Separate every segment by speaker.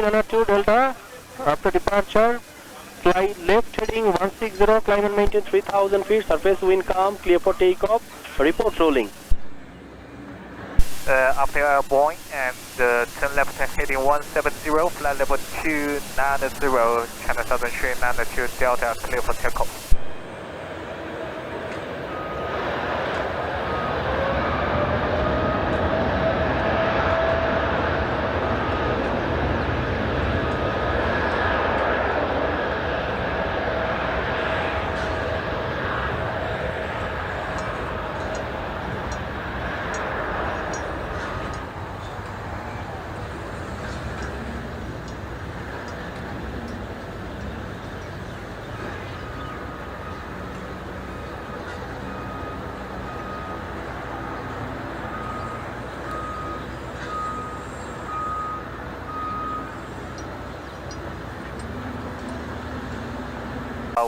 Speaker 1: 302 Delta. After departure, fly left heading 160, climb and maintain 3000 feet, surface wind calm, clear for takeoff, report rolling.
Speaker 2: After Boeing and turn left heading 170, flight level 290, China Southern 392 Delta, clear for takeoff.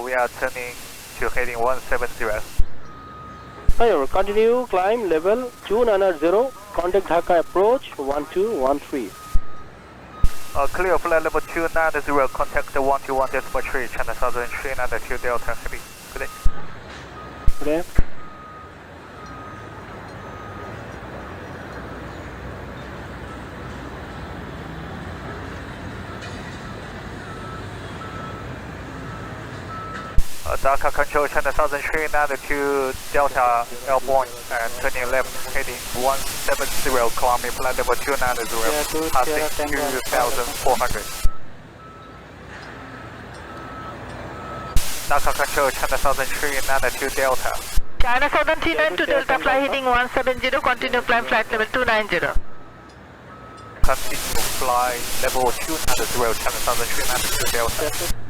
Speaker 2: We are turning to heading 170.
Speaker 1: However, continue climb level 290, contact Dhaka approach 1213.
Speaker 2: Clear flight level 290, contact 121.3, China Southern 392 Delta, heading. Good day.
Speaker 1: Good day.
Speaker 2: Dhaka control, China Southern 392 Delta airborne and turning left heading 170, climbing flight level 290, passing 2400. Dhaka control, China Southern 392 Delta.
Speaker 3: China Southern 392 Delta, fly heading 170, continue climb flight level 290.
Speaker 2: Continue fly level 290, China Southern 392 Delta.